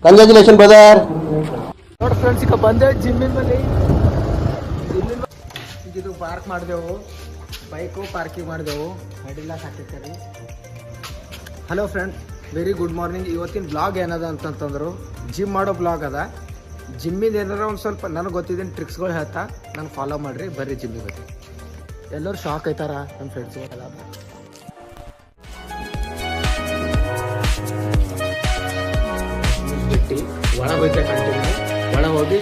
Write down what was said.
Congratulation brother. ನೋಡಿ friends, ಈಗ ಬಂದೆ ಜಿಮ್ಮಿನ ಮೇಲೆ. ಇದು ಪಾರ್ಕ್ ಮಾಡಿದೆವು, ಬೈಕು ಪಾರ್ಕಿಂಗ್ ಮಾಡಿದೆವು, ಅಡಿಲ್ಲ ಹಾಕಿರ್ತಾರೆ. Hello friend, very good morning. ಇವತ್ತಿನ ಬ್ಲಾಗ್ ಏನದ ಅಂತಂತಂದ್ರು ಜಿಮ್ ಮಾಡೋ ಬ್ಲಾಗ್ ಅದ. ಜಿಮ್ಮಿಂದ ಏನಾರ ಒಂದು ಸ್ವಲ್ಪ ನನಗೆ ಗೊತ್ತಿದ್ದೀನಿ ಟ್ರಿಕ್ಸ್ಗಳು ಹೇಳ್ತಾ ನಾನು ಫಾಲೋ ಮಾಡಿರಿ. ಬರ್ರಿ ಜಿಮ್ಮಿಗೆ ಬರ್ರಿ. ಎಲ್ಲರೂ ಶಾಕ್ ಆಯ್ತಾರ ನನ್ನ ಫ್ರೆಂಡ್ಸು ಎಲ್ಲ. ಬಿಟ್ಟು ಒಳಗೆ ಹೋಗ್ತಾ ಕಂಟಿನ್ಯೂ ಒಳಗೆ ಹೋಗಿ